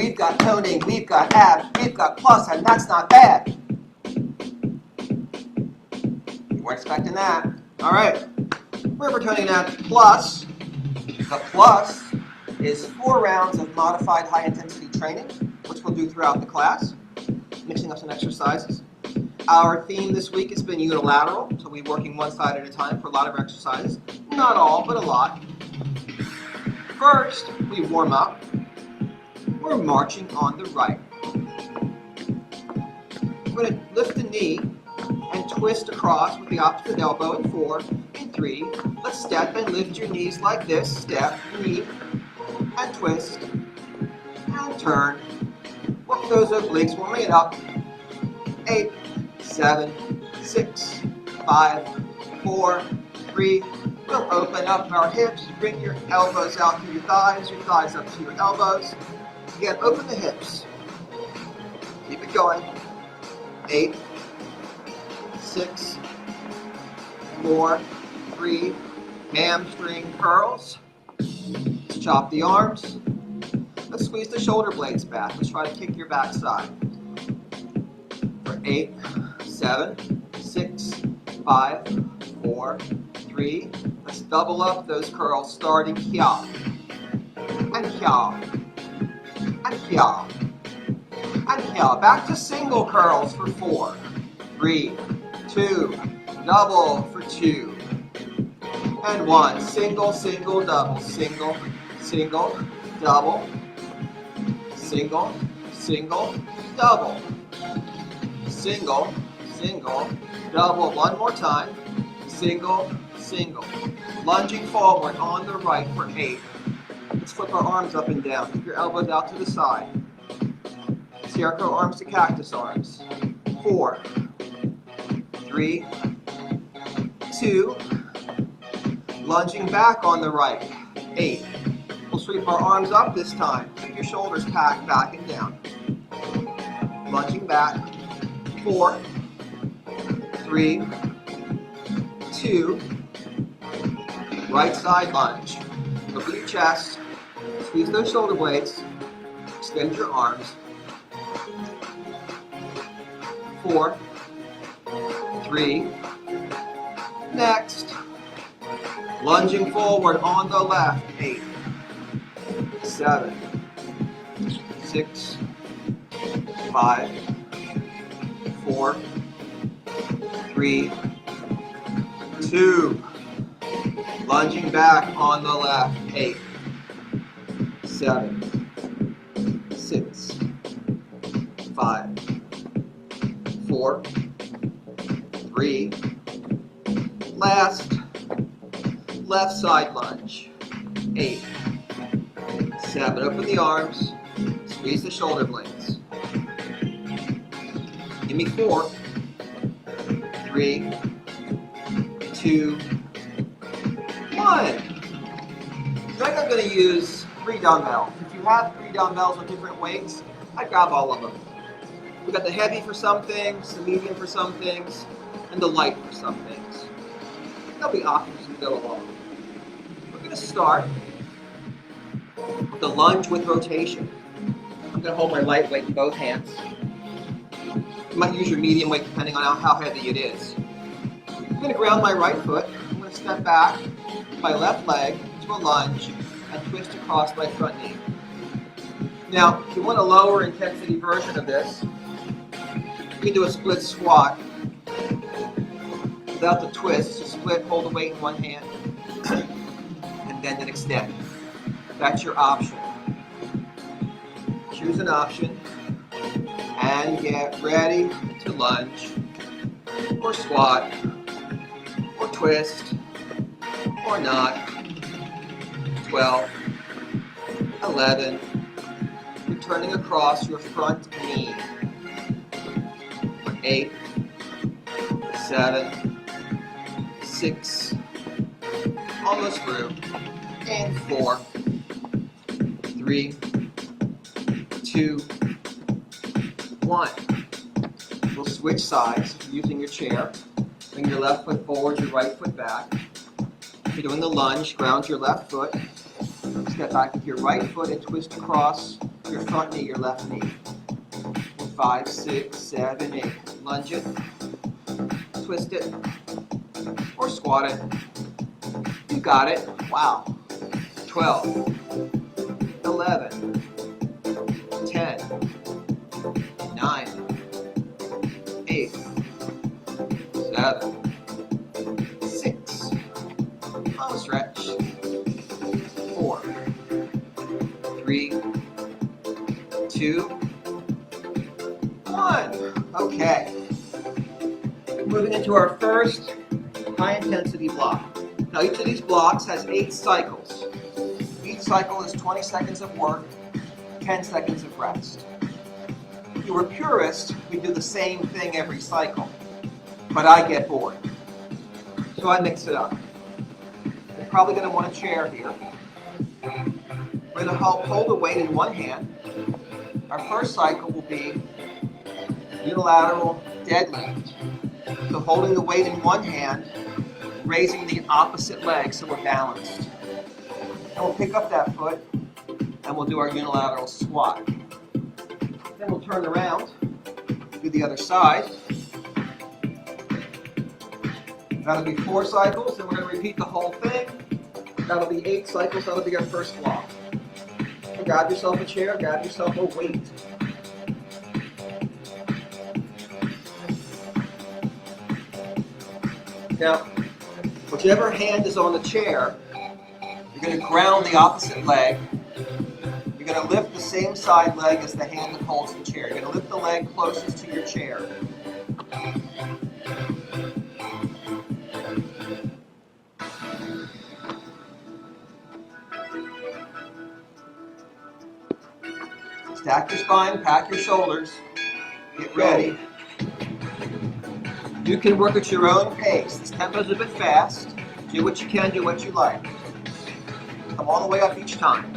We've got toning, we've got abs, we've got plus, and that's not bad. You weren't expecting that. All right, we're toning that plus. The plus is 4 rounds of modified high-intensity training, which we'll do throughout the class, mixing up some exercises. Our theme this week has been unilateral, so we're working one side at a time for a lot of exercises. Not all, but a lot. First, we warm up. We're marching on the right. We're going to lift the knee and twist across with the opposite elbow in 4, in 3. Let's step and lift your knees like this. Step, knee, and twist, and turn. Work those obliques, warming it up. 8, 7, 6, 5, 4, 3. We'll open up our hips. Bring your elbows out to your thighs up to your elbows. Again, open the hips. Keep it going. 8, 6, 4, 3. Hamstring curls. Let's chop the arms. Let's squeeze the shoulder blades back. Let's try to kick your backside. For 8, 7, 6, 5, 4, 3. Let's double up those curls starting here. And here. And here. And here. Back to single curls for 4, 3, 2. Double for 2. And 1. Single, single, double. Single, single, double. Single, single, double. Single, single, double. One more time. Single, single. Lunging forward on the right for 8. Let's flip our arms up and down. Keep your elbows out to the side. Scarecrow arms to cactus arms. 4, 3, 2. Lunging back on the right. 8. We'll sweep our arms up this time. Keep your shoulders packed back and down. Lunging back. 4, 3, 2. Right side lunge. Open your chest. Squeeze those shoulder blades. Extend your arms. 4, 3. Next. Lunging forward on the left. 8, 7, 6, 5, 4, 3, 2. Lunging back on the left. 8, 7, 6, 5, 4, 3. Last. Left side lunge. 8, 7. Open the arms. Squeeze the shoulder blades. Give me 4, 3, 2, 1. Next I'm going to use 3 dumbbells. If you have 3 dumbbells with different weights, I grab all of them. We've got the heavy for some things, the medium for some things, and the light for some things. There'll be options as we go along. We're going to start with the lunge with rotation. I'm going to hold my light weight in both hands. You might use your medium weight depending on how heavy it is. I'm going to ground my right foot. I'm going to step back my left leg to a lunge and twist across my front knee. Now, if you want a lower intensity version of this, you can do a split squat without the twist. Just split, hold the weight in one hand, and then extend. That's your option. Choose an option and get ready to lunge or squat or twist or not. 12, 11, returning across your front knee. 8, 7, 6, almost through, and 4, 3, 2, 1. We'll switch sides using your chair. Bring your left foot forward, your right foot back. If you're doing the lunge, ground your left foot. Step back with your right foot and twist across your front knee, your left knee. 5, 6, 7, 8. Lunge it, twist it, or squat it. You got it. Wow. 12, 11, 10, 9, 8, 7, 6. I'll stretch. 4, 3, 2, 1. Okay. Moving into our first high intensity block. Now each of these blocks has 8 cycles. Each cycle is 20 seconds of work, 10 seconds of rest. If you were a purist, we do the same thing every cycle. But I get bored. So I mix it up. You're probably going to want a chair here. We're going to hold the weight in one hand. Our first cycle will be unilateral deadlift. So holding the weight in one hand, raising the opposite leg so we're balanced. And we'll pick up that foot and we'll do our unilateral squat. Then we'll turn around, do the other side. That'll be 4 cycles, and we're going to repeat the whole thing. That'll be 8 cycles, that'll be our first block. So grab yourself a chair, grab yourself a weight. Now, whichever hand is on the chair, you're going to ground the opposite leg. You're going to lift the same side leg as the hand that holds the chair. You're going to lift the leg closest to your chair. Stack your spine, pack your shoulders. Get ready. You can work at your own pace. This tempo's a bit fast. Do what you can, do what you like. Come all the way up each time.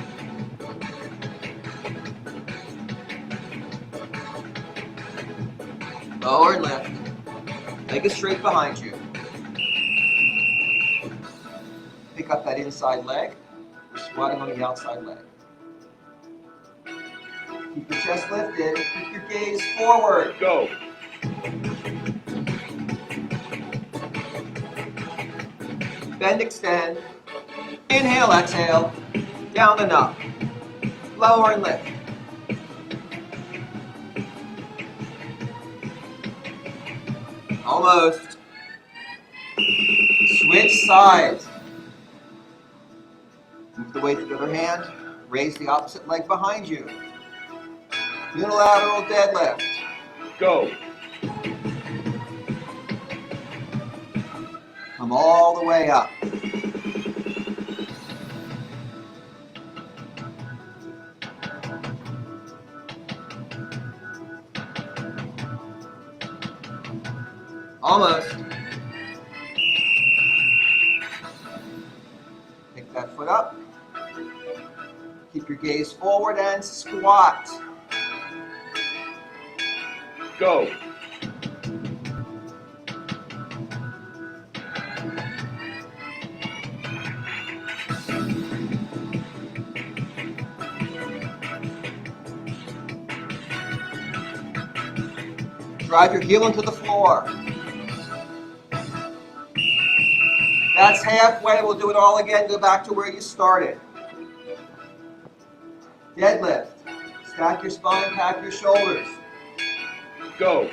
Lower and lift. Leg is straight behind you. Pick up that inside leg. We're squatting on the outside leg. Keep your chest lifted. Keep your gaze forward. Go. Bend, extend. Inhale, exhale. Down and up. Lower and lift. Almost. Switch sides. Move the weight to the other hand. Raise the opposite leg behind you. Unilateral deadlift. Go. Come all the way up. Almost. Pick that foot up. Keep your gaze forward and squat. Go. Drive your heel into the floor. That's halfway. We'll do it all again. Go back to where you started. Deadlift. Stack your spine, pack your shoulders. Go.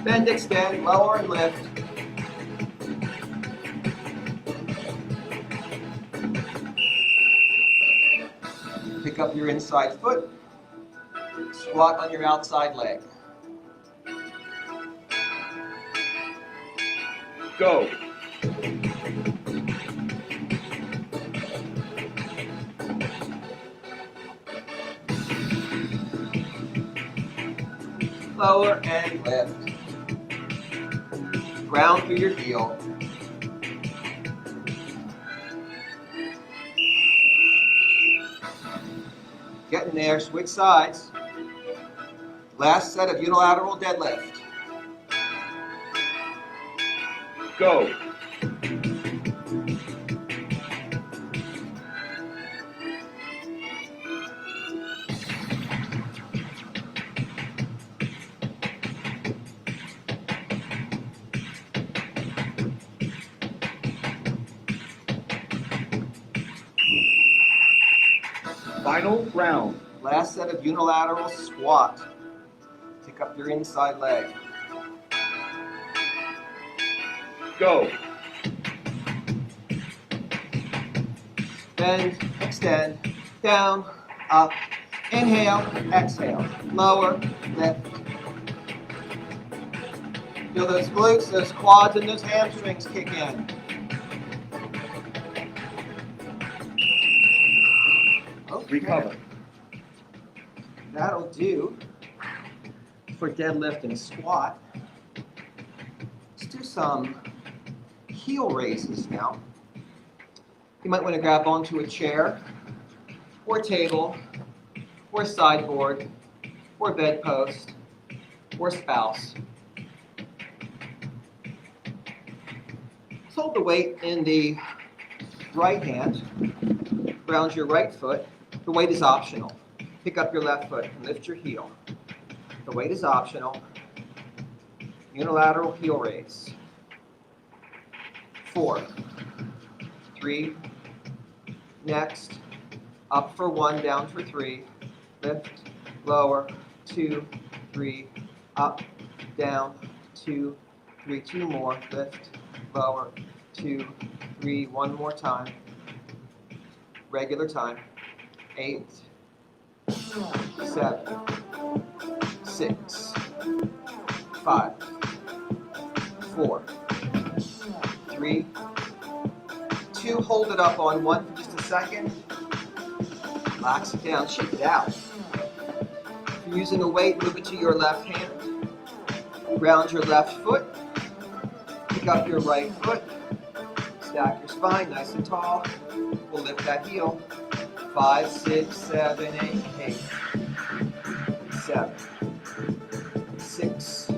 Bend, extend, lower and lift. Pick up your inside foot. Squat on your outside leg. Go. Lower and lift. Ground through your heel. Getting there, switch sides. Last set of unilateral deadlift. Go. Final round. Last set of unilateral squat. Pick up your inside leg. Go. Bend, extend, down, up, inhale, exhale, lower, lift. Feel those glutes, those quads, and those hamstrings kick in. Okay. Recover. That'll do for deadlift and squat. Let's do some heel raises now. You might want to grab onto a chair or table or sideboard or bedpost or spouse. Hold the weight in the right hand, ground your right foot. The weight is optional. Pick up your left foot and lift your heel. The weight is optional. Unilateral heel raise. 4, 3, next, up for 1, down for 3, lift, lower, 2, 3, up, down, 2, 3, 2 more, lift, lower, 2, 3, 1 more time, regular time, 8, 7, 6, 5, 4, 3, 2, hold it up on 1 for just a second, relax it down, shake it out. If you're using a weight, move it to your left hand, ground your left foot, pick up your right foot, stack your spine nice and tall, we'll lift that heel, 5, 6, 7, 8, 8, 7, 6,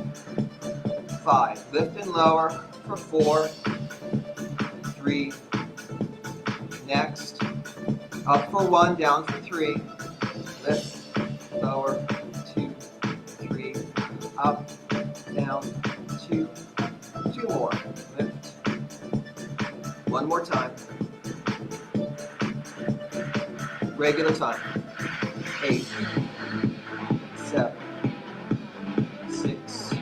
5, lift and lower for 4, 3, next, up for 1, down for 3, lift, lower, 2, 3, up, down, 2, 2 more, lift, 1 more time, regular time, 8, 7, 6,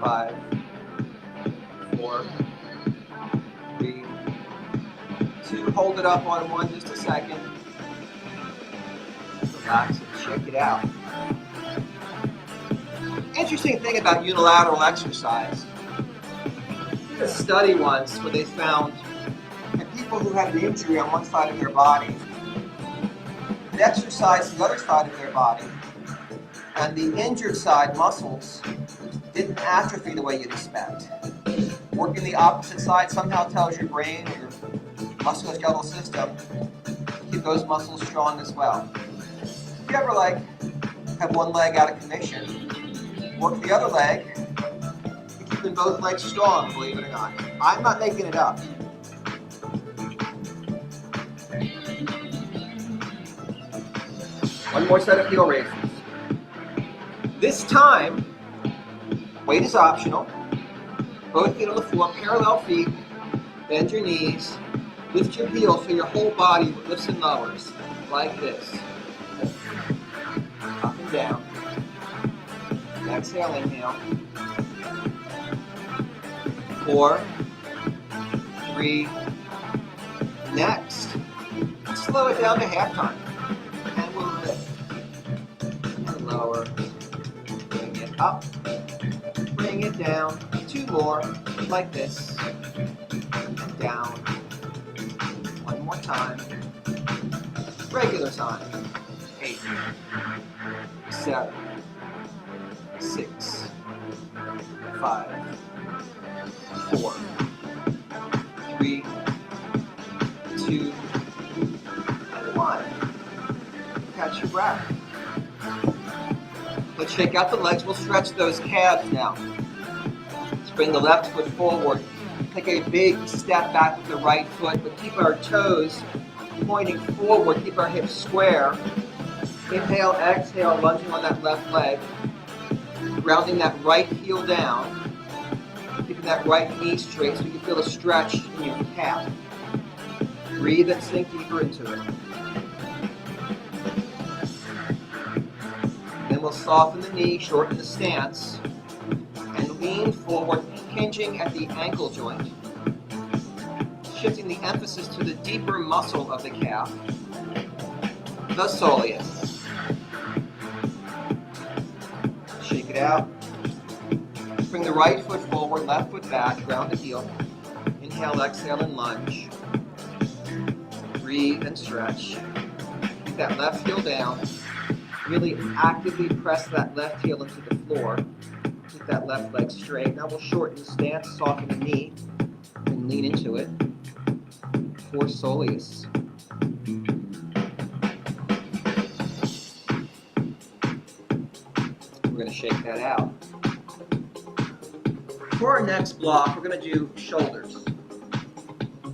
5, 4, 3, 2, hold it up on 1 just a second, relax and shake it out. Interesting thing about unilateral exercise, I did a study once where they found that people who had an injury on one side of their body would exercise the other side of their body, and the injured side muscles didn't atrophy the way you'd expect. Working the opposite side somehow tells your brain or your musculoskeletal system to keep those muscles strong as well. If you ever have one leg out of commission, work the other leg and keeping both legs strong, believe it or not. I'm not making it up. One more set of heel raises. This time, weight is optional. Both feet on the floor, parallel feet, bend your knees, lift your heels so your whole body lifts and lowers, like this. Up and down. Exhale, inhale. 4, 3, next. Slow it down to half time. And we'll lift. And lower. Bring it up. Bring it down. 2 more, like this. And down. 1 more time. Regular time. 8, 7, 6, 5, 4, 3, 2, and 1. Catch your breath. Let's shake out the legs. We'll stretch those calves now. Bring the left foot forward. Take a big step back with the right foot, but keep our toes pointing forward. Keep our hips square. Inhale, exhale, lunging on that left leg. Grounding that right heel down. Keeping that right knee straight so you can feel a stretch in your calf. Breathe and sink deeper into it. Then we'll soften the knee, shorten the stance, and lean forward, hinging at the ankle joint. Shifting the emphasis to the deeper muscle of the calf, the soleus. Shake it out. Bring the right foot forward, left foot back, ground the heel. Inhale, exhale, and lunge. Breathe and stretch. Keep that left heel down. Really actively press that left heel into the floor. Keep that left leg straight. Now we'll shorten the stance, soften the knee, and lean into it. For soleus. We're going to shake that out. For our next block, we're going to do shoulders.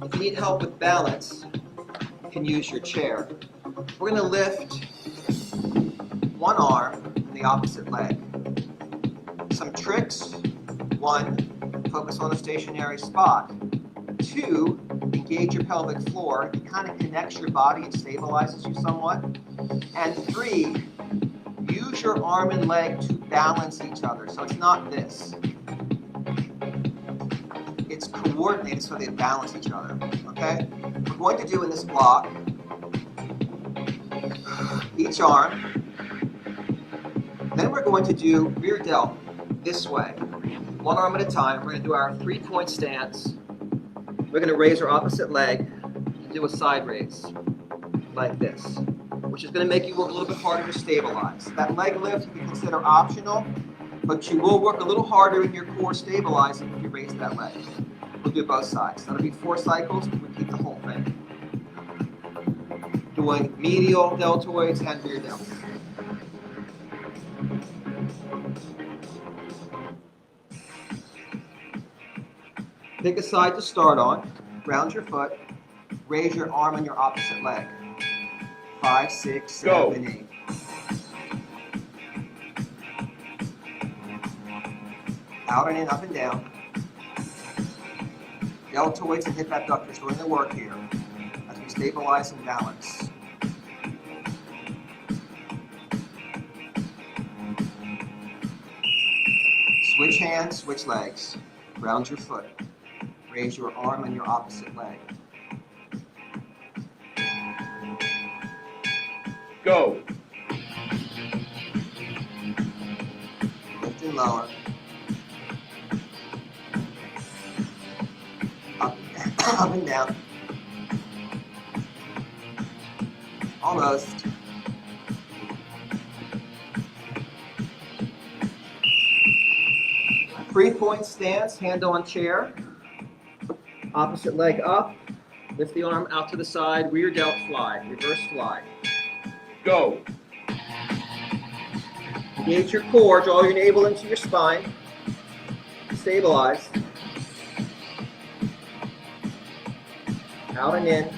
If you need help with balance, you can use your chair. We're going to lift one arm and the opposite leg. Some tricks. 1, focus on a stationary spot. 2, engage your pelvic floor. It kind of connects your body and stabilizes you somewhat. And 3, use your arm and leg to balance each other. So it's not this. It's coordinated so they balance each other. Okay? We're going to do in this block, each arm. Then we're going to do rear delt this way. One arm at a time. We're going to do our 3-point stance. We're going to raise our opposite leg and do a side raise like this, which is going to make you work a little bit harder to stabilize. That leg lift you can consider optional, but you will work a little harder in your core stabilizing if you raise that leg. We'll do both sides. That'll be 4 cycles. We'll keep the whole thing. Doing medial deltoids and rear delts. Pick a side to start on, ground your foot, raise your arm on your opposite leg. 5, 6, 7, 8. Out and in, up and down. Deltoids and hip abductors doing the work here as we stabilize and balance. Switch hands, switch legs. Ground your foot. Raise your arm on your opposite leg. Go. Lift and lower. Up and down. Almost. Three-point stance, hand on chair. Opposite leg up. Lift the arm out to the side. Rear delt fly. Reverse fly. Go. Engage your core. Draw your navel into your spine. Stabilize. Out and in.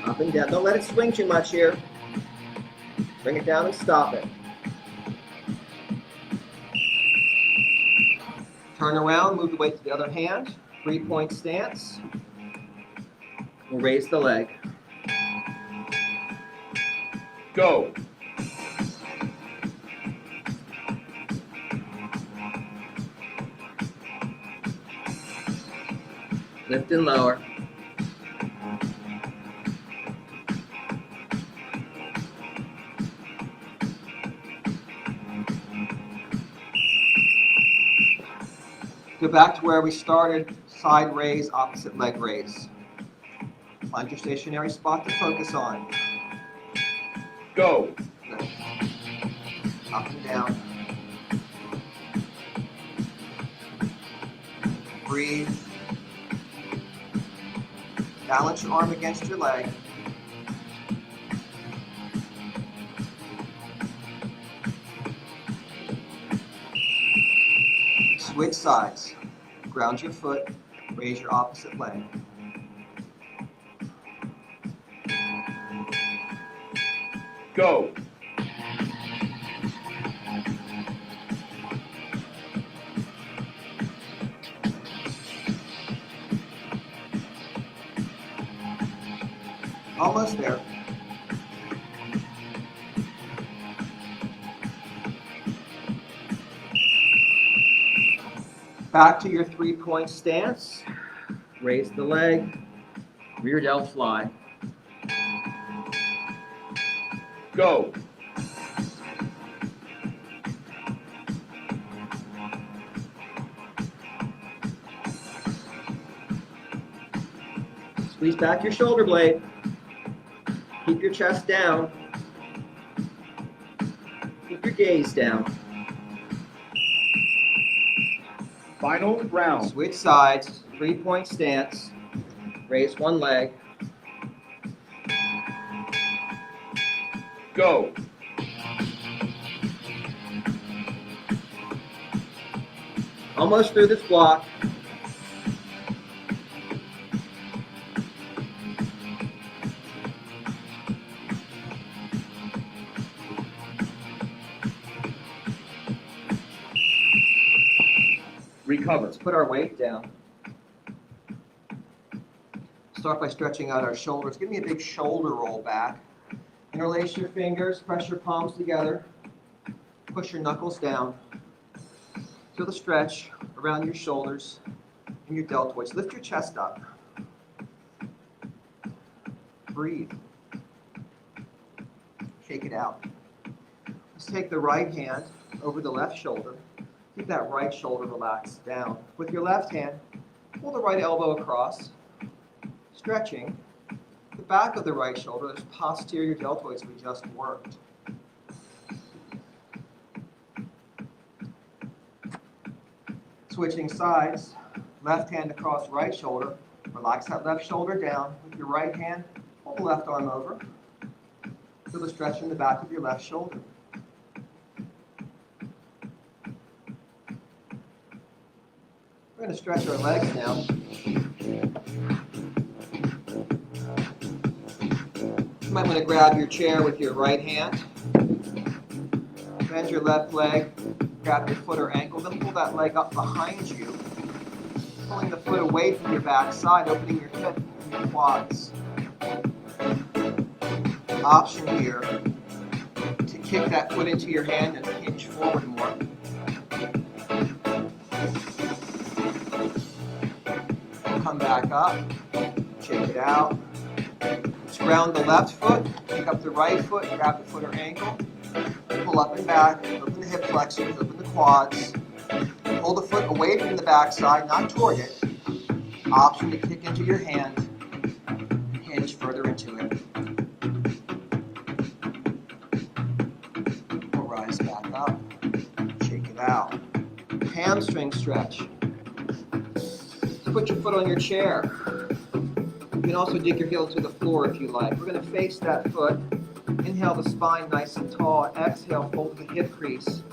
Up and down. Don't let it swing too much here. Bring it down and stop it. Turn around. Move the weight to the other hand. 3-point stance. We'll raise the leg. Go. Lift and lower. Go back to where we started. Side raise, opposite leg raise. Find your stationary spot to focus on. Go. Lift. Up and down. Breathe. Balance your arm against your leg. Switch sides. ground your foot, raise your opposite leg. Go. Almost there. Back to your 3-point stance. Raise the leg, rear delt fly. Go. Squeeze back your shoulder blade. Keep your chest down. Keep your gaze down. Final round. Switch sides, 3-point stance. Raise one leg. Go. Almost through this block. Recover. Let's put our weight down. Start by stretching out our shoulders. Give me a big shoulder roll back. Interlace your fingers, press your palms together. Push your knuckles down. Feel the stretch around your shoulders and your deltoids. Lift your chest up. Breathe. Shake it out. Let's take the right hand over the left shoulder. Keep that right shoulder relaxed down. With your left hand, pull the right elbow across, stretching the back of the right shoulder, those posterior deltoids we just worked. Switching sides, left hand across right shoulder. Relax that left shoulder down. With your right hand, pull the left arm over. Feel the stretch in the back of your left shoulder. We're going to stretch our legs now. You might want to grab your chair with your right hand. Bend your left leg, grab your foot or ankle, then pull that leg up behind you. Pulling the foot away from your back side, opening your hip and your quads. Option here to kick that foot into your hand and hinge forward more. Come back up, shake it out. Let's ground the left foot, pick up the right foot, grab the foot or ankle, pull up and back, open the hip flexors, open the quads, pull the foot away from the back side, not toward it. Option to kick into your hand, hinge further into it. We'll rise back up, shake it out. Hamstring stretch. Put your foot on your chair. You can also dig your heel to the floor if you like. We're going to face that foot. Inhale the spine nice and tall. Exhale, fold the hip crease,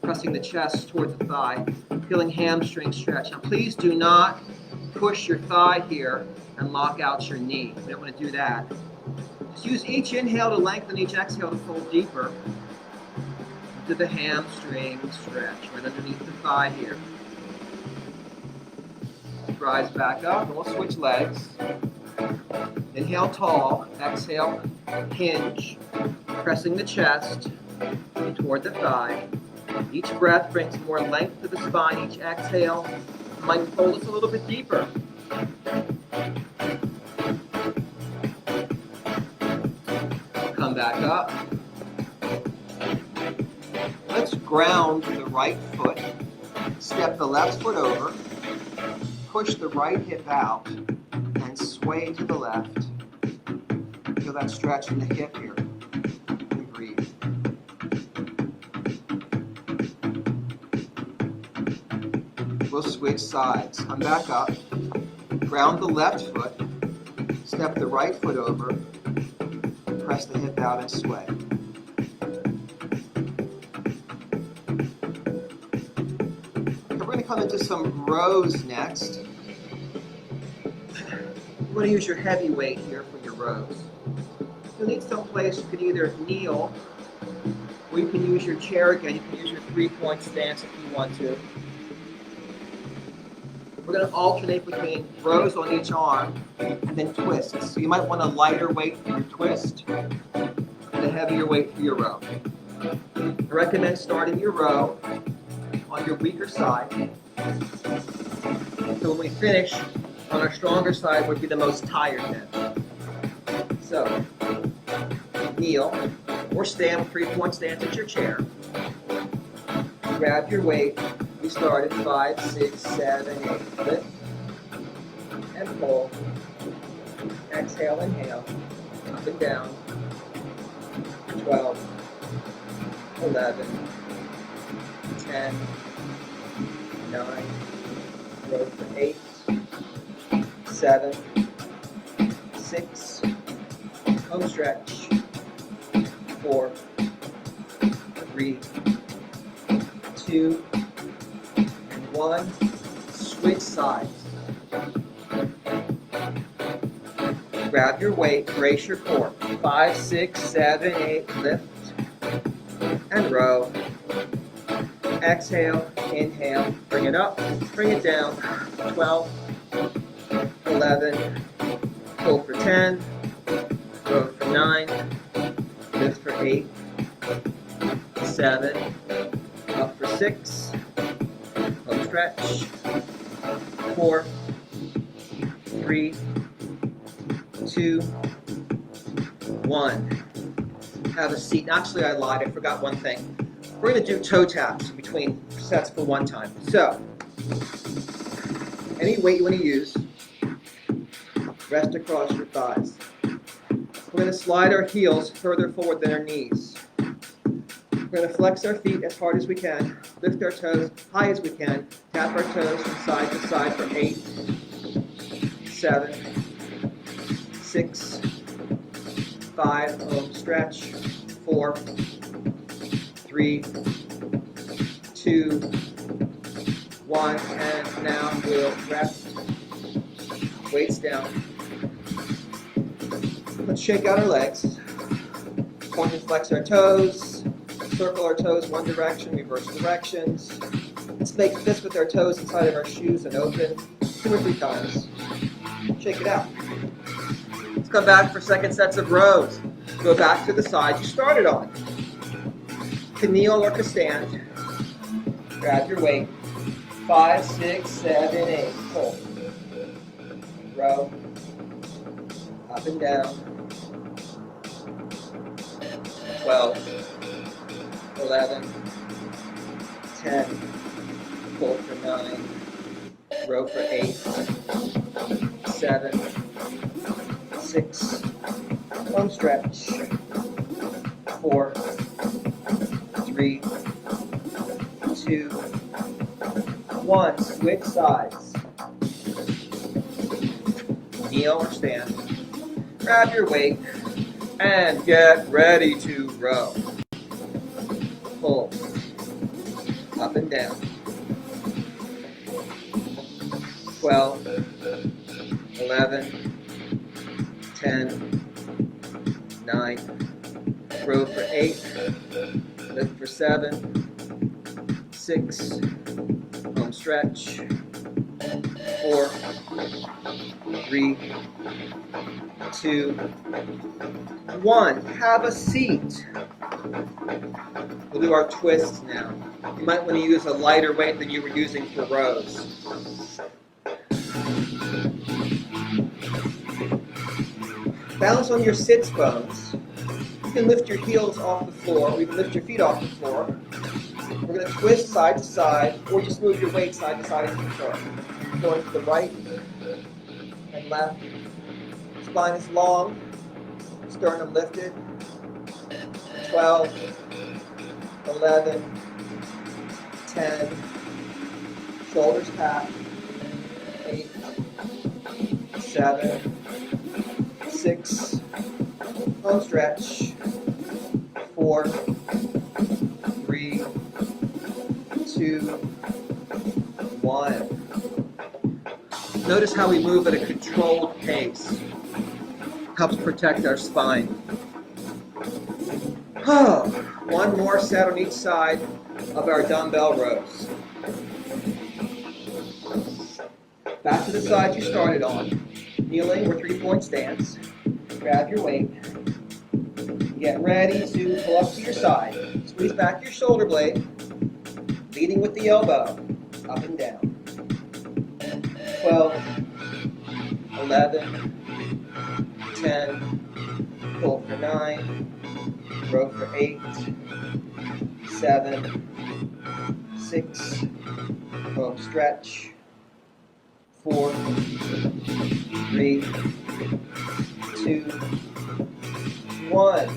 pressing the chest toward the thigh. Feeling hamstring stretch. Now please do not push your thigh here and lock out your knee. We don't want to do that. Just use each inhale to lengthen, each exhale to fold deeper into the hamstring stretch, right underneath the thigh here. Rise back up, and we'll switch legs. Inhale tall, exhale, hinge, pressing the chest toward the thigh. Each breath brings more length to the spine. Each exhale might fold us a little bit deeper. Come back up. Let's ground the right foot. Step the left foot over. Push the right hip out and sway to the left. Feel that stretch in the hip here. And breathe. We'll switch sides. Come back up. Ground the left foot. Step the right foot over. Press the hip out and sway. We're going to come into some rows next. You're going to use your heavy weight here for your rows. You'll need some place you can either kneel, or you can use your chair again. You can use your 3-point stance if you want to. We're going to alternate between rows on each arm and then twists. So you might want a lighter weight for your twist and a heavier weight for your row. I recommend starting your row on your weaker side. So when we finish, on our stronger side would be the most tired then. So, kneel or stand, 3-point stance at your chair. Grab your weight. We start at 5, 6, 7, 8. Lift and pull. Exhale, inhale. Up and down. 12, 11, 10, 9. Row for 8, 7, 6. Home stretch. 4, 3, 2, and 1. Switch sides. Grab your weight, brace your core. 5, 6, 7, 8, lift and row. Exhale, inhale, bring it up, bring it down. 12, 11, pull for 10, row for 9, lift for 8, 7, up for 6, home stretch, 4, 3, 2, 1. Have a seat. Actually, I lied. I forgot one thing. We're going to do toe taps between sets for one time. So, any weight you want to use, rest across your thighs. We're going to slide our heels further forward than our knees. We're going to flex our feet as hard as we can, lift our toes high as we can, tap our toes from side to side for 8, 7, 6, 5, home stretch, 4, 3, 2, 1, and now we'll rest. Weights down. Let's shake out our legs. Point and flex our toes. Circle our toes one direction, reverse directions. Let's make this with our toes inside of our shoes and open 2 or 3 times. Shake it out. Let's come back for second sets of rows. Go back to the side you started on. To kneel or to stand. Grab your weight. 5, 6, 7, 8. Pull. Row. Up and down. 12, 11, 10. Pull for 9. Row for 8, 7, 6. Home stretch. 4, 3, 2, 1. Switch sides. Kneel or stand. Grab your weight and get ready to row. Pull. Up and down. 12, 11, 10, 9. Row for 8. Lift for 7, 6. Home stretch. 4, 3, 2, 1. Have a seat. We'll do our twists now. You might want to use a lighter weight than you were using for rows. Balance on your sits bones. You can lift your heels off the floor, or you can lift your feet off the floor. We're going to twist side to side, or just move your weight side to side as you prefer. Going to the right and left. Spine is long, sternum lifted. 12, 11, 10. Shoulders back. 8, 7, 6. Home stretch. 4, 3, 2, 1. Notice how we move at a controlled pace. Helps protect our spine. One more set on each side of our dumbbell rows. Back to the side you started on. Kneeling or 3-point stance. Grab your weight. Get ready to pull up to your side. Squeeze back your shoulder blade, leading with the elbow, up and down. 12, 11, 10, pull for 9, row for 8, 7, 6, pull stretch, 4, 3, 2, 1.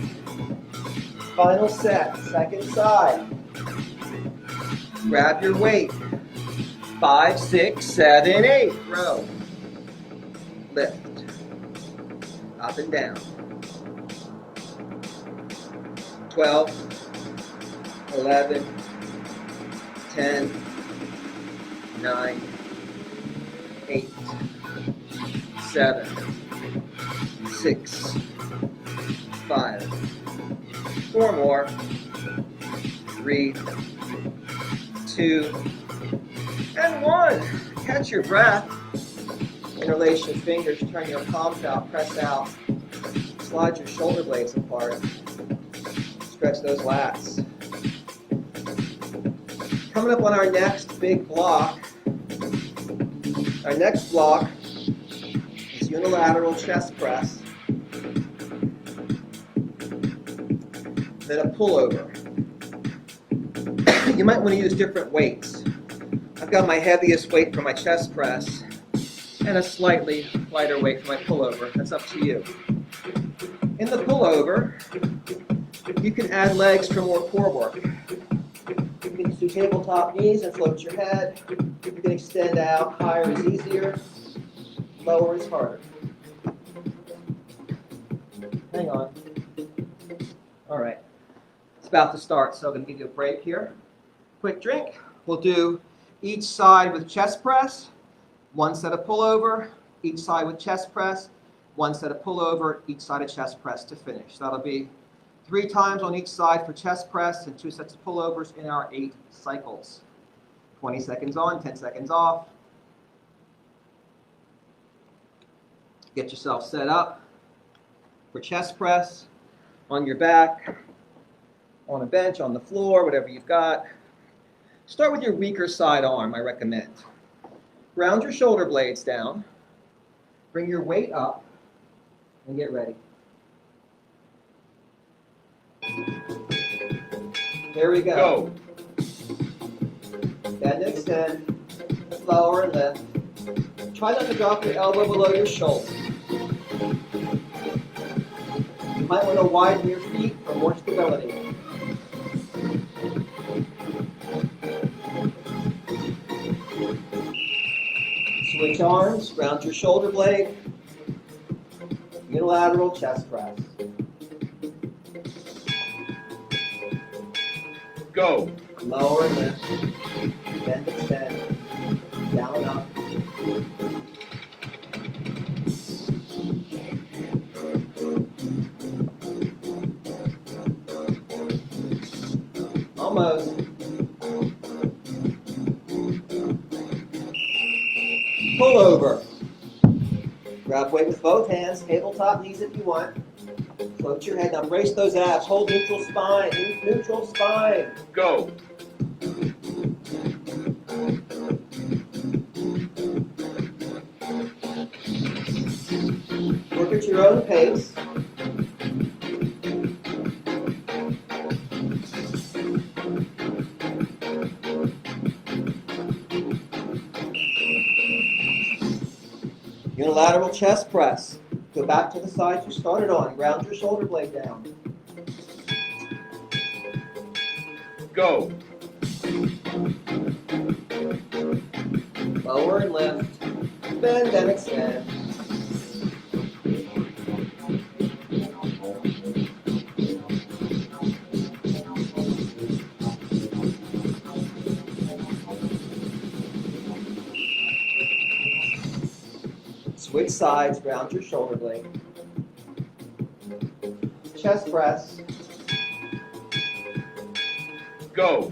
Final set, second side. Grab your weight. 5, 6, 7, 8. Row. Lift. Up and down. 12, 11, 10, 9, 8, 7, 6, 5. 4 more. 3, 2, and 1. Catch your breath. Interlace your fingers, turn your palms out, press out. Slide your shoulder blades apart. Stretch those lats. Coming up on our next big block. Our next block is unilateral chest press. Then a pullover. You might want to use different weights. I've got my heaviest weight for my chest press and a slightly lighter weight for my pullover. That's up to you. In the pullover, you can add legs for more core work. You can do tabletop knees and float your head. You can extend out. Higher is easier. Lower is harder. Hang on. All right. It's about to start, so I'm going to give you a break here. Quick drink. We'll do each side with chest press, one set of pullover, each side with chest press, one set of pullover, each side of chest press to finish. That'll be 3 times on each side for chest press and 2 sets of pullovers in our 8 cycles. 20 seconds on, 10 seconds off. Get yourself set up for chest press on your back, on a bench, on the floor, whatever you've got. Start with your weaker side arm, I recommend. Ground your shoulder blades down. Bring your weight up and get ready. There we go. Bend and extend. Lower and lift. Try not to drop your elbow below your shoulder. You might want to widen your feet for more stability. Switch arms, round your shoulder blade. Unilateral chest press. Go. Lower and lift. Bend, extend. Down, up. Almost. Pull over. Grab weight with both hands, tabletop knees if you want. Float your head. Now brace those abs. Hold neutral spine. Neutral spine. Go. Work at your own pace. Unilateral chest press. Go back to the side you started on. Ground your shoulder blade down. Go. Lower and lift. Bend and extend. Switch sides, ground your shoulder blade. Chest press. Go.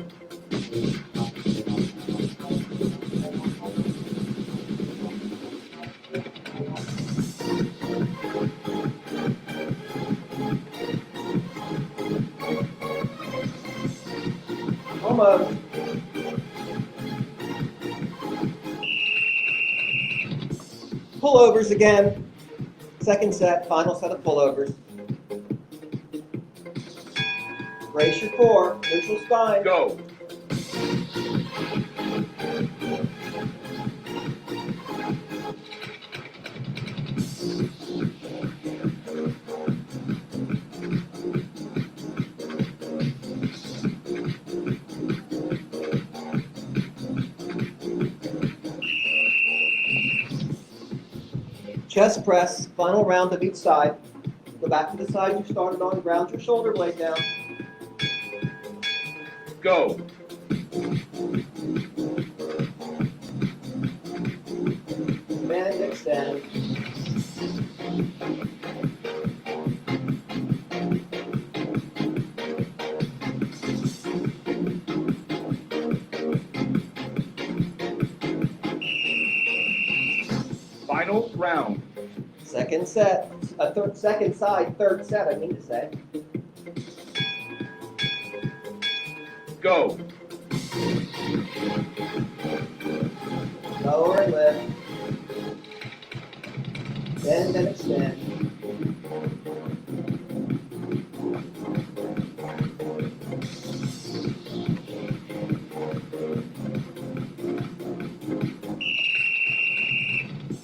Almost. Pullovers again. Second set, final set of pullovers. Brace your core, neutral spine. Go. Chest press, final round of each side. Go back to the side you started on, ground your shoulder blade down. Go. Bend, extend. Final round. Second set, second side, third set, I mean to say. Go. Lower and lift. Bend and extend.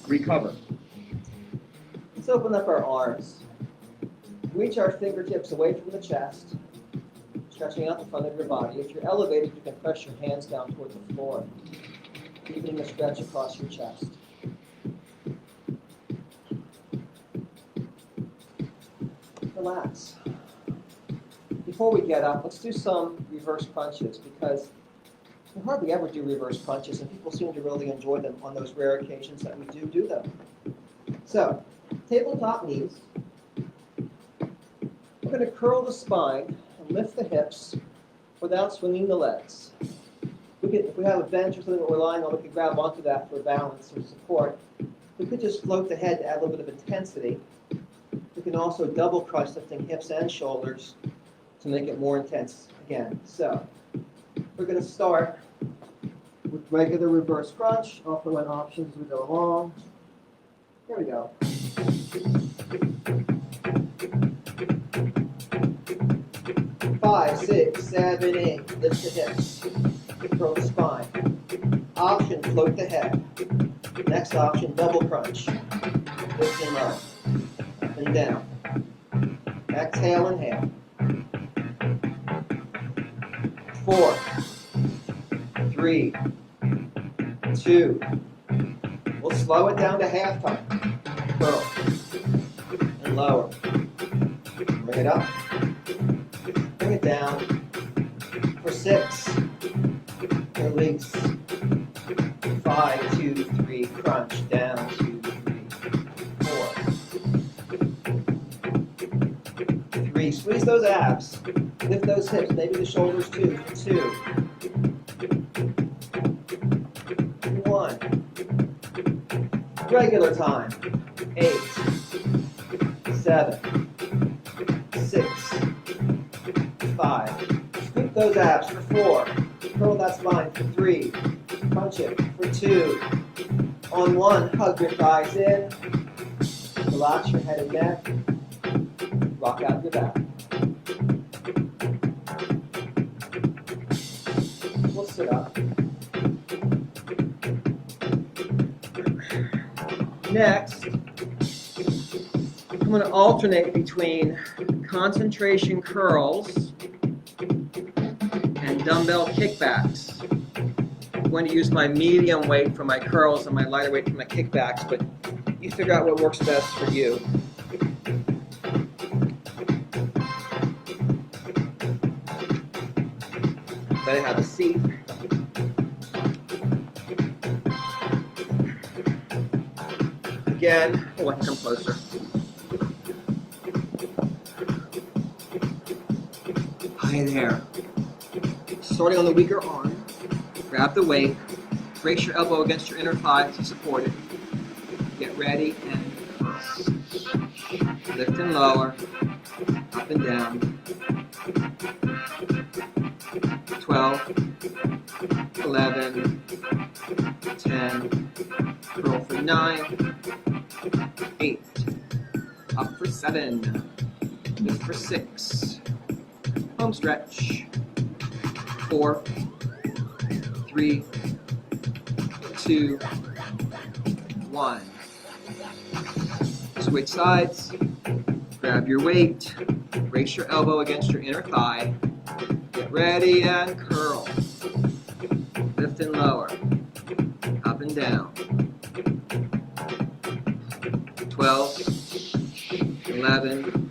Recover. Let's open up our arms. Reach our fingertips away from the chest, stretching out the front of your body. If you're elevated, you can press your hands down towards the floor, deepening the stretch across your chest. Relax. Before we get up, let's do some reverse crunches because we hardly ever do reverse crunches, and people seem to really enjoy them on those rare occasions that we do them. So, tabletop knees. We're going to curl the spine and lift the hips without swinging the legs. If we have a bench or something that we're lying on, we can grab onto that for balance or support. We could just float the head to add a little bit of intensity. We can also double crunch, lifting hips and shoulders to make it more intense again. So, we're going to start with regular reverse crunch. Offer one options as we go along. Here we go. 5, 6, 7, 8. Lift the hips. Curl the spine. Option, float the head. Next option, double crunch. Lift and low. Up and down. Exhale, inhale. 4, 3, 2. We'll slow it down to half time. Curl. And lower. Bring it up. Bring it down. For 6. Release. 5, 2, 3. Crunch. Down. 2, 3, 4. 3. Squeeze those abs. Lift those hips. Maybe the shoulders too. 2. 1. Regular time. 8, 7, 6, 5. Scoop those abs for 4. Curl that spine for 3. Crunch it for 2. On 1, hug your thighs in. Relax your head and neck. Rock out your back. We'll sit up. Next, I'm going to alternate between concentration curls and dumbbell kickbacks. I'm going to use my medium weight for my curls and my lighter weight for my kickbacks, but you figure out what works best for you. Better have a seat. again. Oh, I can come closer. Hi there. Starting on the weaker arm, grab the weight, brace your elbow against your inner thigh to support it. Get ready and curl. Lift and lower, up and down. 12, 11, 10, curl for 9, 8, up for 7, lift for 6, home stretch, 4, 3, 2, 1. Switch sides, grab your weight, brace your elbow against your inner thigh, get ready and curl. Lift and lower, up and down. 12, 11,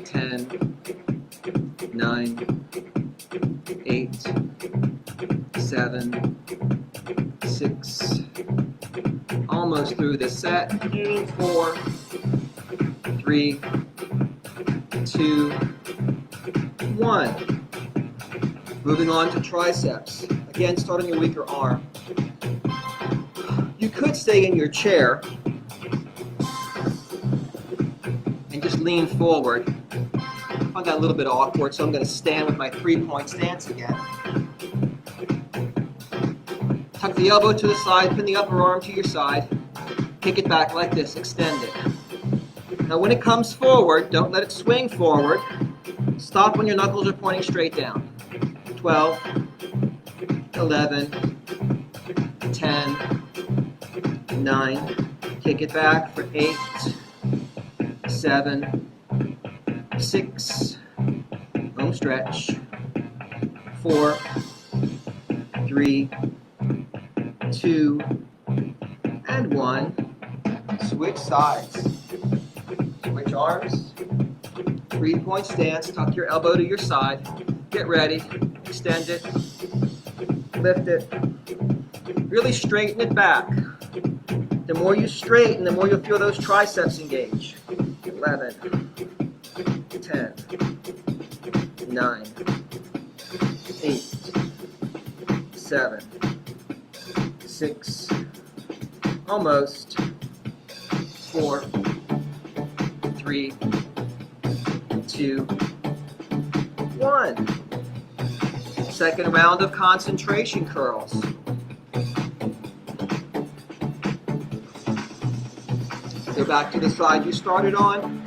10, 9, 8, 7, 6. Almost through the set. 4, 3, 2, 1. Moving on to triceps. Again, starting your weaker arm. You could stay in your chair and just lean forward. I found that a little bit awkward, so I'm going to stand with my 3-point stance again. Tuck the elbow to the side, pin the upper arm to your side. Kick it back like this, extend it. Now when it comes forward, don't let it swing forward. Stop when your knuckles are pointing straight down. 12, 11, 10, 9. Kick it back for 8, 7, 6. Home stretch. 4, 3, 2, and 1. Switch sides. Switch arms. 3-point stance. Tuck your elbow to your side. Get ready. Extend it. Lift it. Really straighten it back. The more you straighten, the more you'll feel those triceps engage. 11, 10, 9, 8, 7, 6, almost, 4, 3, 2, 1. Second round of concentration curls. Go back to the side you started on.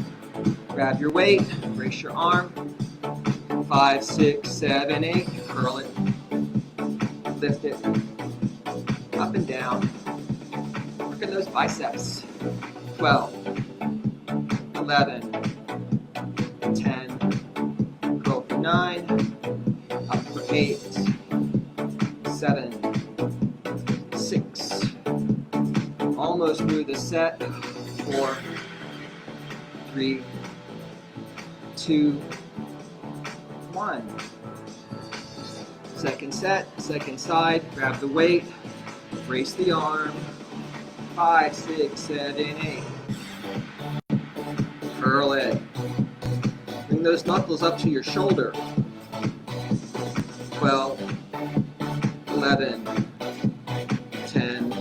Grab your weight, brace your arm. 5, 6, 7, 8. Curl it. Lift it. Up and down. Working those biceps. 12, 11, 10. Curl for 9. Up for 8, 7, 6. Almost through the set. 4, 3, 2, 1. Second set, second side. Grab the weight, brace the arm. 5, 6, 7, 8. Curl it. Bring those knuckles up to your shoulder. 12, 11, 10,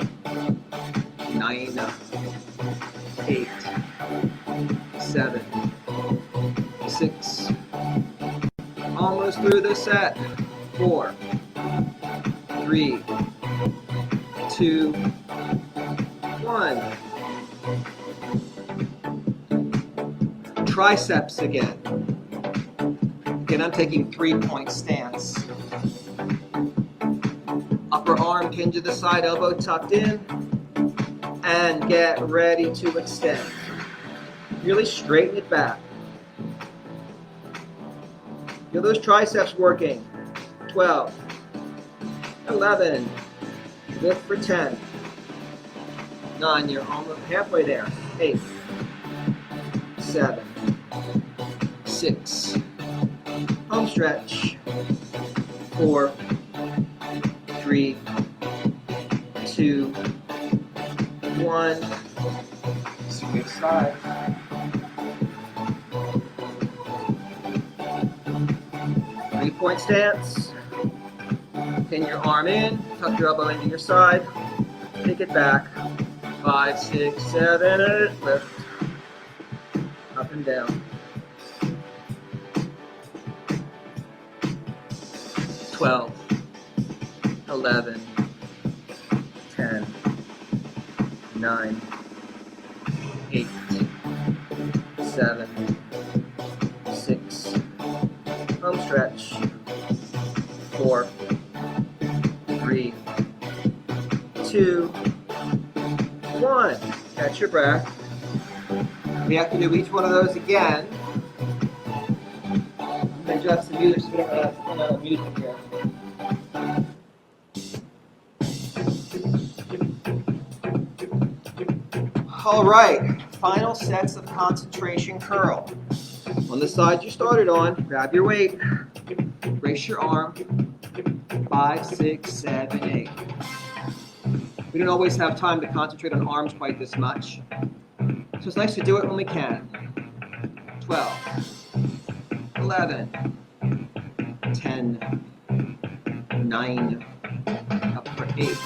9, 8, 7, 6. Almost through the set. 4, 3, 2, 1. Triceps again. Again, I'm taking 3-point stance. Upper arm pinned to the side, elbow tucked in. And get ready to extend. Really straighten it back. Feel those triceps working. 12, 11, lift for 10, 9, you're almost halfway there. 8, 7, 6, home stretch. 4, 3, 2, 1. Switch side. Three-point stance. Pin your arm in, tuck your elbow into your side, take it back. 5, 6, 7, 8, lift. Up and down. 12, 11, 10, 9, 8, 7, 6, home stretch. 4, 3, 2, 1. Catch your breath. We have to do each one of those again. Adjust the music so we don't run out of music here. All right, final sets of concentration curl. On the side you started on, grab your weight, brace your arm. 5, 6, 7, 8. We don't always have time to concentrate on arms quite this much, so it's nice to do it when we can. 12, 11, 10, 9, up for 8,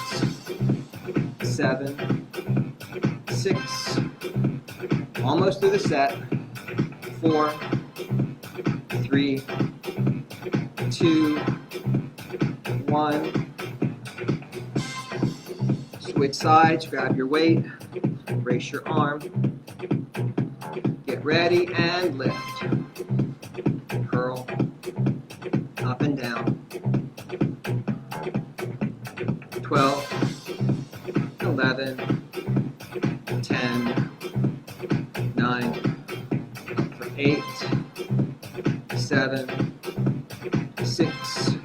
7, 6, almost through the set. 4, 3, 2, 1. Switch sides, grab your weight, brace your arm, get ready and lift. Curl, up and down. 12, 11, 10, 9, up for 8, 7, 6,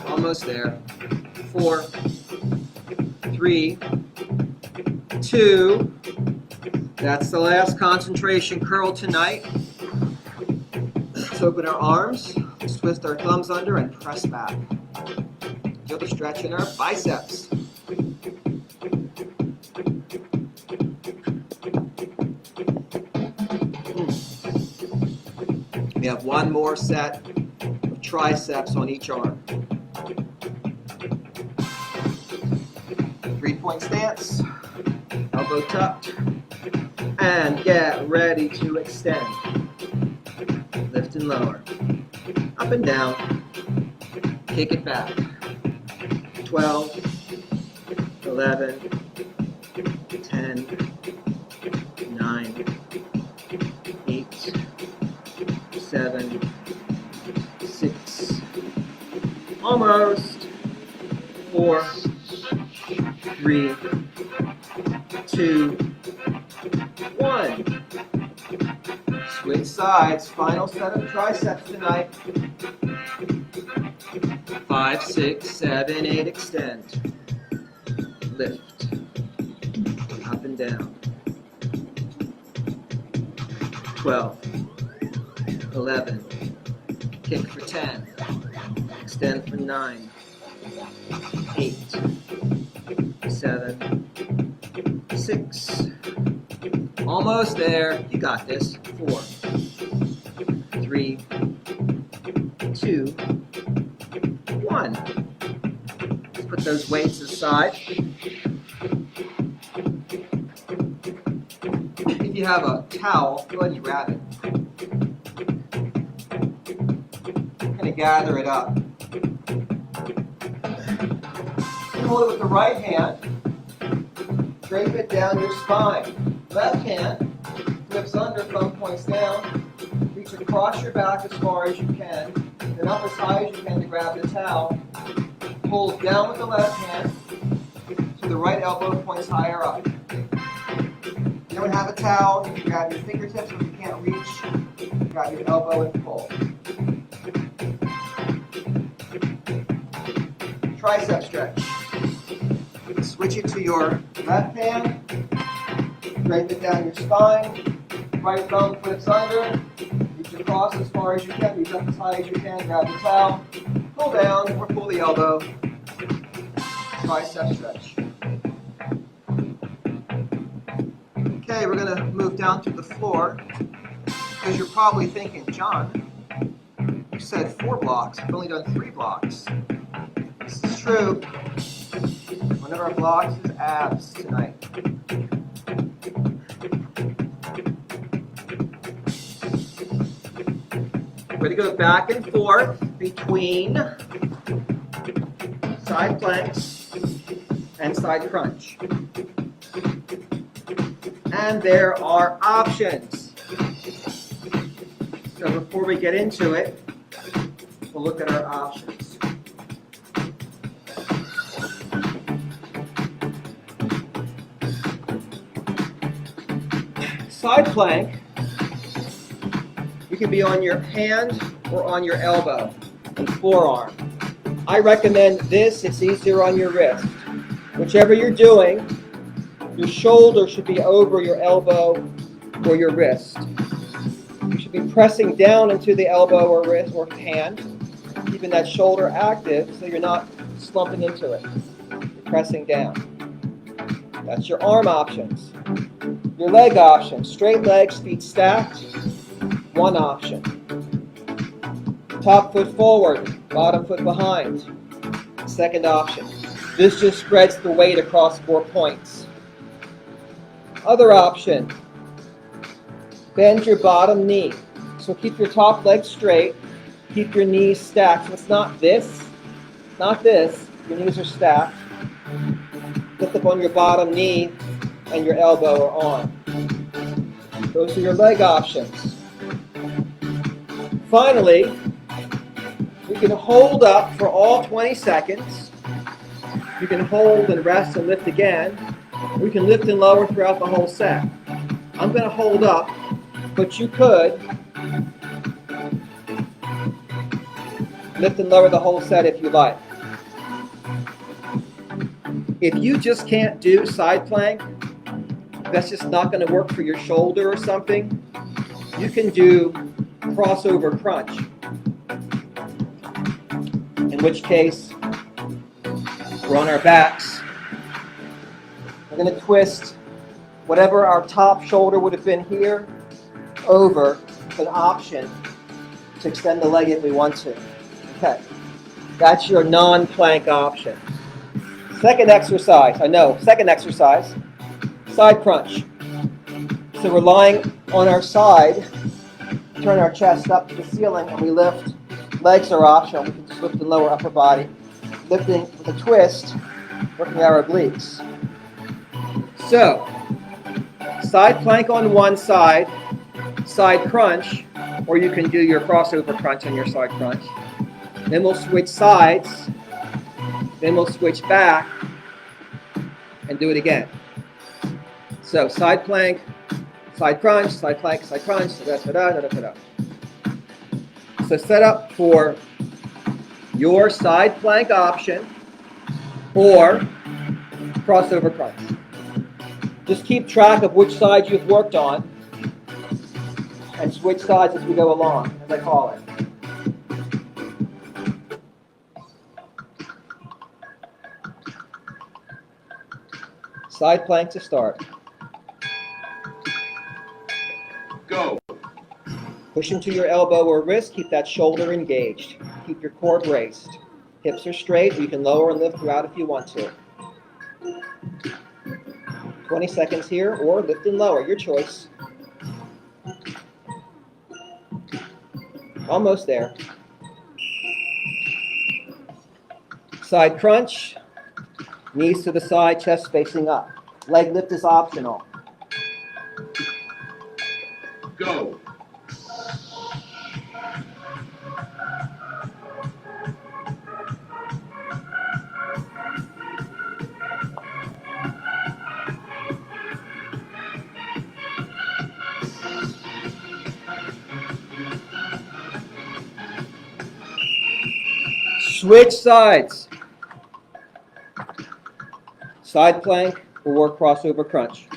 almost there. 4, 3, 2, that's the last concentration curl tonight. Let's open our arms, let's twist our thumbs under and press back. Feel the stretch in our biceps. We have one more set of triceps on each arm. 3-point stance, elbow tucked, and get ready to extend. Lift and lower, up and down, kick it back. 12, 11, 10, 9, 8, 7, 6, almost. 4, 3, 2, 1. Switch sides. Final set of triceps tonight. 5, 6, 7, 8. Extend. Lift. Up and down. 12, 11. Kick for 10. Extend for 9, 8, 7, 6. Almost there. You got this. 4, 3, 2, 1. Let's put those weights aside. If you have a towel, go ahead and grab it. I'm going to gather it up. Hold it with the right hand. Drape it down your spine. Left hand flips under, thumb points down. Reach across your back as far as you can. Then up as high as you can to grab the towel. Pull down with the left hand so the right elbow points higher up. If you don't have a towel, you can grab your fingertips. If you can't reach, grab your elbow and pull. Tricep stretch. Switch it to your left hand. Drape it down your spine. Right thumb flips under. Reach across as far as you can. Reach up as high as you can. Grab the towel. Pull down or pull the elbow. Tricep stretch. Okay, we're going to move down to the floor because you're probably thinking, John, you said 4 blocks. I've only done 3 blocks. This is true. One of our blocks is abs tonight. We're going to go back and forth between side planks and side crunch. And there are options. So before we get into it, we'll look at our options. Side plank, you can be on your hand or on your elbow and forearm. I recommend this, it's easier on your wrist. Whichever you're doing, your shoulder should be over your elbow or your wrist. You should be pressing down into the elbow or wrist or hand, keeping that shoulder active so you're not slumping into it. You're pressing down. That's your arm options. Your leg options, straight legs, feet stacked, one option. Top foot forward, bottom foot behind, second option. This just spreads the weight across 4 points. Other option, bend your bottom knee. So keep your top leg straight, keep your knees stacked. So it's not this, your knees are stacked. Lift up on your bottom knee and your elbow or arm. Those are your leg options. Finally, we can hold up for all 20 seconds. You can hold and rest and lift again. We can lift and lower throughout the whole set. I'm going to hold up, but you could lift and lower the whole set if you like. If you just can't do side plank, that's just not going to work for your shoulder or something, you can do crossover crunch. In which case, we're on our backs. We're going to twist whatever our top shoulder would have been here over with an option to extend the leg if we want to. Okay, that's your non-plank option. Second exercise, side crunch. So we're lying on our side, turn our chest up to the ceiling, and we lift. Legs are optional. We can just lift and lower upper body. Lifting with a twist, working our obliques. So, side plank on one side, side crunch, or you can do your crossover crunch on your side crunch. Then we'll switch sides. Then we'll switch back and do it again. So side plank, side crunch, side plank, side crunch, da-da-da-da-da-da. So set up for your side plank option or crossover crunch. Just keep track of which side you've worked on and switch sides as we go along, as I call it. Side plank to start. Go. Push into your elbow or wrist. Keep that shoulder engaged. Keep your core braced. Hips are straight. You can lower and lift throughout if you want to. 20 seconds here, or lift and lower. Your choice. Almost there. Side crunch. Knees to the side, chest facing up. Leg lift is optional. Go. Switch sides. Side plank or work crossover crunch.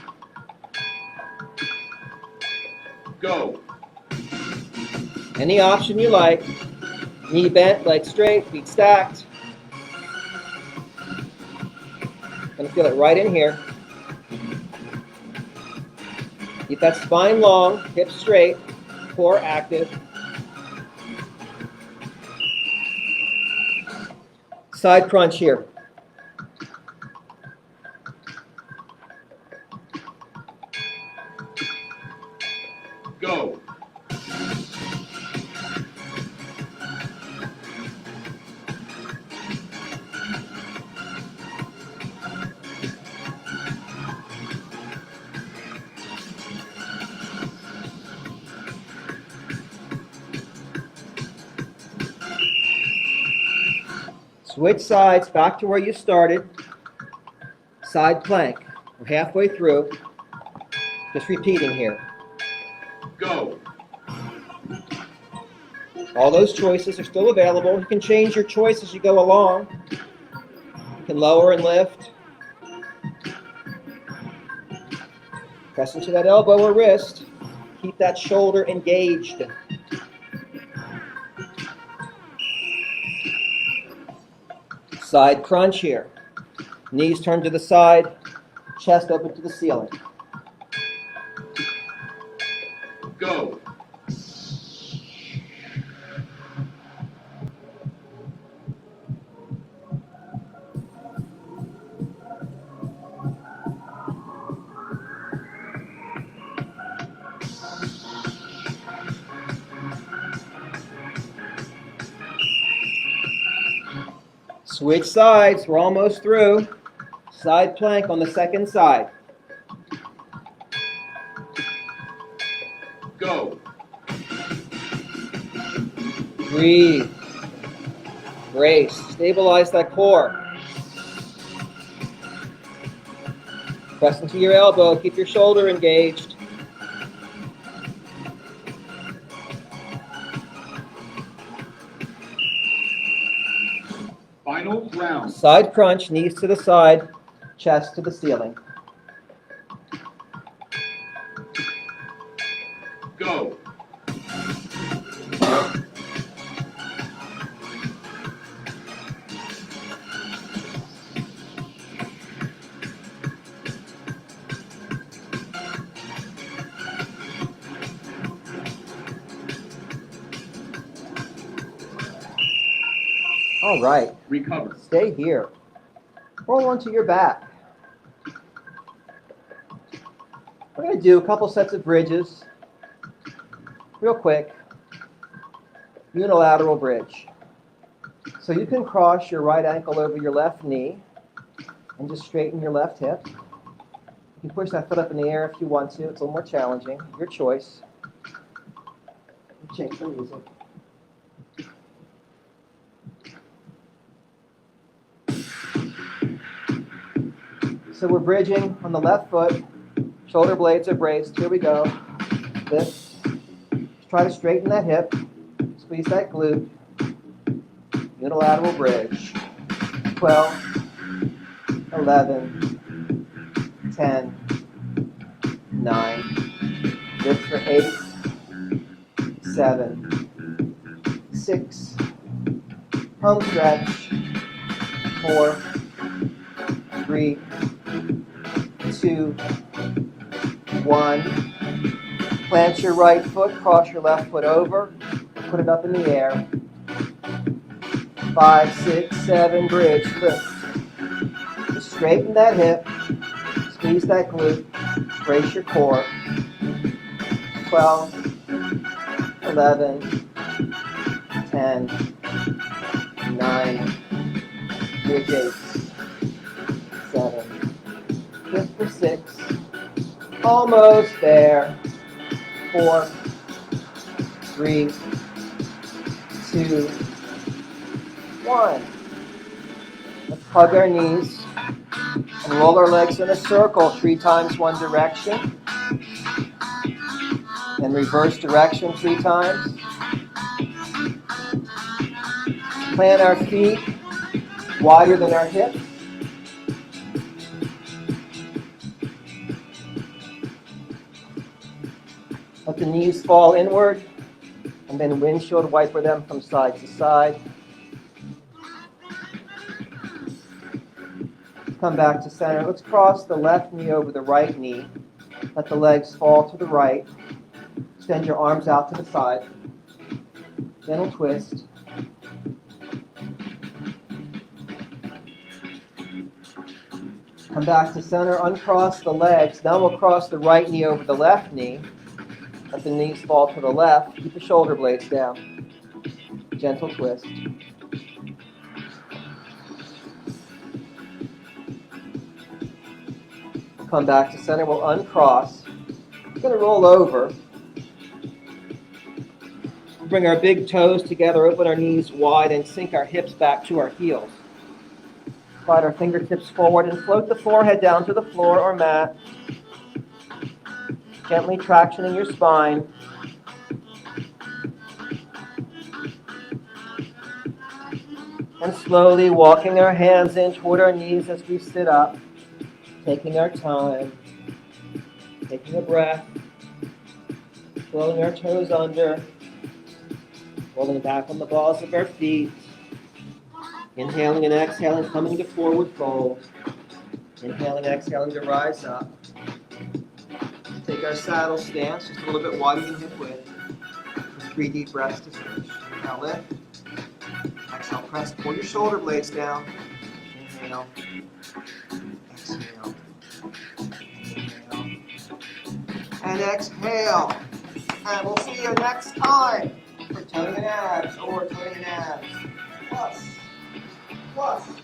Go. Any option you like. Knee bent, leg straight, feet stacked. Gonna feel it right in here. Keep that spine long, hips straight, core active. Side crunch here. Go. Switch sides back to where you started. Side plank. We're halfway through. Just repeating here. Go. All those choices are still available. You can change your choice as you go along. You can lower and lift. Press into that elbow or wrist. Keep that shoulder engaged. Side crunch here. Knees turned to the side, chest open to the ceiling. Go. Switch sides, we're almost through. Side plank on the second side. Go. Breathe. Brace. Stabilize that core. Press into your elbow. Keep your shoulder engaged. Final round. Side crunch, knees to the side, chest to the ceiling. Go. All right. Recover. Stay here. Roll onto your back. We're going to do a couple sets of bridges. Real quick. Unilateral bridge. So you can cross your right ankle over your left knee and just straighten your left hip. You can push that foot up in the air if you want to. It's a little more challenging. Your choice. Change the music. So we're bridging on the left foot. Shoulder blades are braced. Here we go. Lift. Just try to straighten that hip. Squeeze that glute. Unilateral bridge. 12, 11, 10, 9. Lift for 8, 7, 6. Home stretch. 4, 3, 2, 1. Plant your right foot, cross your left foot over, put it up in the air. 5, 6, 7, bridge, lift. Just straighten that hip, squeeze that glute, brace your core. 12, 11, 10, 9, bridge 8, 7, lift for 6, almost there. 4, 3, 2, 1. Let's hug our knees and roll our legs in a circle 3 times one direction. And reverse direction 3 times. Plant our feet wider than our hips. Let the knees fall inward, and then windshield wiper them from side to side. Come back to center. Let's cross the left knee over the right knee. Let the legs fall to the right. Extend your arms out to the side. Gentle twist. Come back to center, uncross the legs. Now we'll cross the right knee over the left knee. Let the knees fall to the left. Keep the shoulder blades down. Gentle twist. Come back to center, we'll uncross. We're going to roll over. Bring our big toes together, open our knees wide, and sink our hips back to our heels. Slide our fingertips forward and float the forehead down to the floor or mat. Gently tractioning your spine. And slowly walking our hands in toward our knees as we sit up. Taking our time. Taking a breath. Rolling our toes under. Rolling back on the balls of our feet. Inhaling and exhaling, coming to forward fold. Inhaling, exhaling to rise up. Take our saddle stance, just a little bit wider than hip width. 3 deep breaths to finish. Now lift. Exhale, press, pull your shoulder blades down. Inhale. Exhale. Inhale. And exhale. And we'll see you next time for toning and abs or toning and abs. Plus.